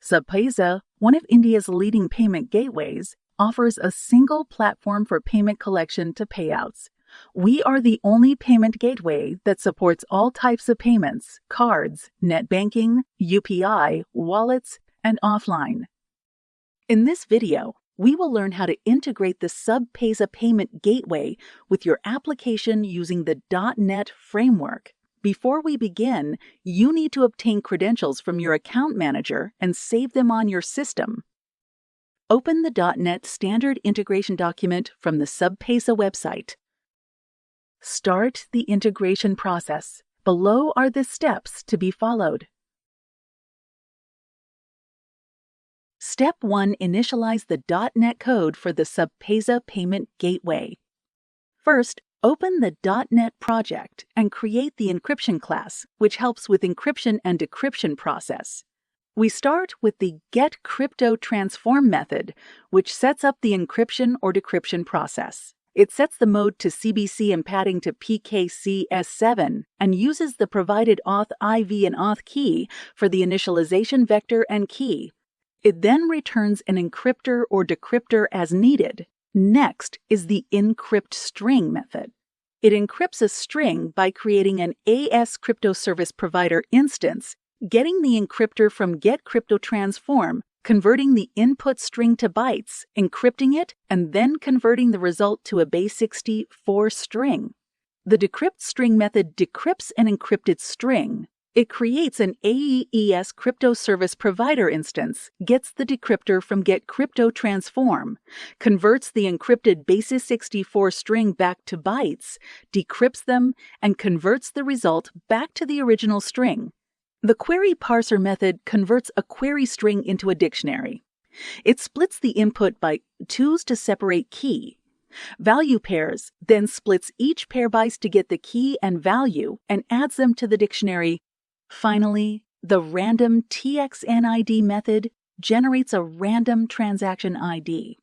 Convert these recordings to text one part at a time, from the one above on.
SabPaisa, one of India's leading payment gateways, offers a single platform for payment collection to payouts. We are the only payment gateway that supports all types of payments, cards, net banking, UPI, wallets, and offline. In this video, we will learn how to integrate the SabPaisa payment gateway with your application using the .NET framework. Before we begin, you need to obtain credentials from your account manager and save them on your system. Open the .NET standard integration document from the SabPaisa website. Start the integration process. Below are the steps to be followed. Step 1. Initialize the .NET code for the SabPaisa payment gateway. First, open the .NET project and create the encryption class, which helps with encryption and decryption process. We start with the getCryptoTransform method, which sets up the encryption or decryption process. It sets the mode to CBC and padding to PKCS7 and uses the provided auth IV and auth key for the initialization vector and key. It then returns an encryptor or decryptor as needed. Next is the encryptString method. It encrypts a string by creating an AS crypto service provider instance, getting the encryptor from getCryptoTransform, converting the input string to bytes, encrypting it, and then converting the result to a base64 string. The decryptString method decrypts an encrypted string. It creates an AES crypto service provider instance, gets the decryptor from getCryptoTransform, converts the encrypted base64 string back to bytes, decrypts them, and converts the result back to the original string. The query parser method converts a query string into a dictionary. It splits the input by 2's to separate key. Value pairs then splits each pair bytes to get the key and value and adds them to the dictionary. Finally, the random TXNID method generates a random transaction ID.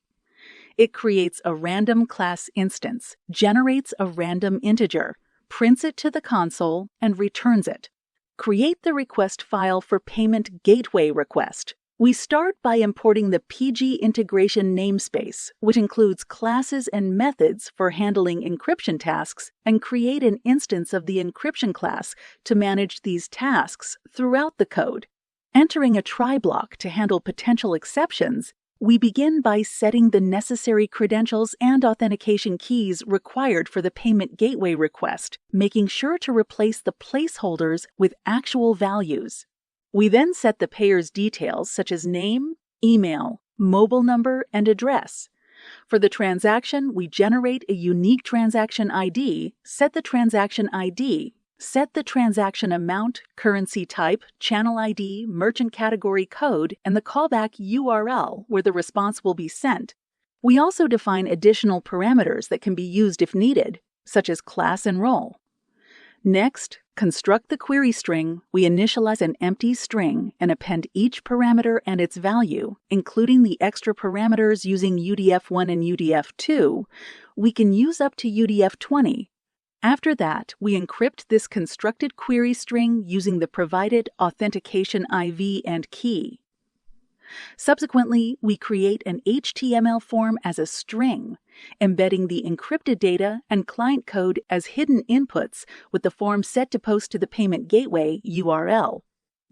It creates a random class instance, generates a random integer, prints it to the console, and returns it. Create the request file for payment gateway request. We start by importing the PG integration namespace, which includes classes and methods for handling encryption tasks, and create an instance of the encryption class to manage these tasks throughout the code. Entering a try block to handle potential exceptions, we begin by setting the necessary credentials and authentication keys required for the payment gateway request, making sure to replace the placeholders with actual values. We then set the payer's details such as name, email, mobile number, and address. For the transaction, we generate a unique transaction ID, set the transaction ID, set the transaction amount, currency type, channel ID, merchant category code, and the callback URL where the response will be sent. We also define additional parameters that can be used if needed, such as class and role. Next, construct the query string. We initialize an empty string and append each parameter and its value, including the extra parameters using UDF1 and UDF2. We can use up to UDF20. After that, we encrypt this constructed query string using the provided authentication IV and key. Subsequently, we create an HTML form as a string, embedding the encrypted data and client code as hidden inputs with the form set to post to the payment gateway URL.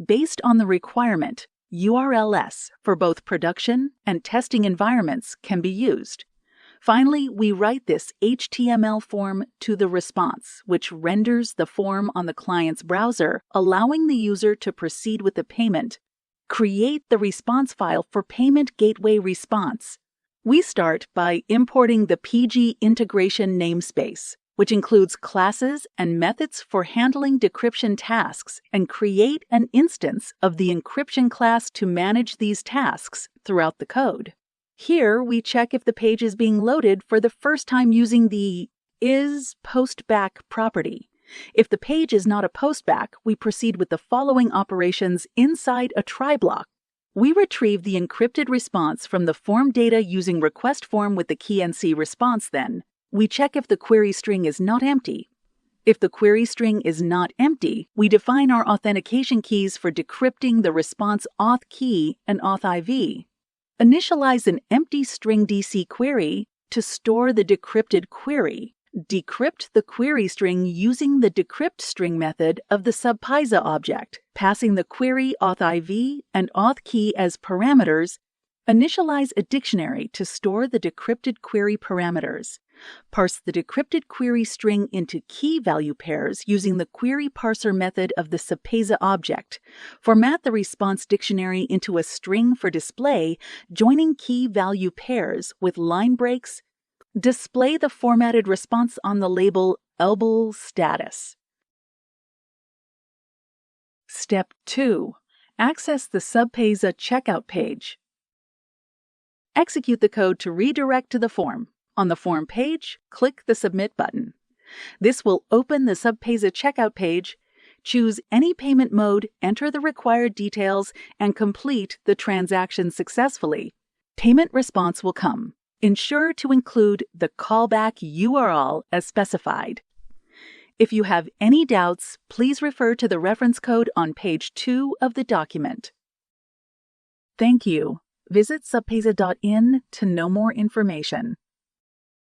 Based on the requirement, URLs for both production and testing environments can be used. Finally, we write this HTML form to the response, which renders the form on the client's browser, allowing the user to proceed with the payment. Create the response file for payment gateway response. We start by importing the PG integration namespace, which includes classes and methods for handling decryption tasks, and create an instance of the encryption class to manage these tasks throughout the code. Here, we check if the page is being loaded for the first time using the isPostBack property. If the page is not a postback, we proceed with the following operations inside a try block. We retrieve the encrypted response from the form data using request form with the key NC response then. We check if the query string is not empty. If the query string is not empty, we define our authentication keys for decrypting the response auth key and auth IV. Initialize an empty string DC query to store the decrypted query. Decrypt the query string using the decrypt string method of the SabPaisa object, passing the query auth IV and auth key as parameters. Initialize a dictionary to store the decrypted query parameters. Parse the decrypted query string into key value pairs using the query parser method of the SabPaisa object. Format the response dictionary into a string for display, joining key value pairs with line breaks. Display the formatted response on the label ELBL status. Step 2. Access the SabPaisa checkout page. Execute the code to redirect to the form. On the form page, click the Submit button. This will open the SabPaisa checkout page. Choose any payment mode, enter the required details, and complete the transaction successfully. Payment response will come. Ensure to include the callback URL as specified. If you have any doubts, please refer to the reference code on page 2 of the document. Thank you. Visit SabPaisa.in to know more information.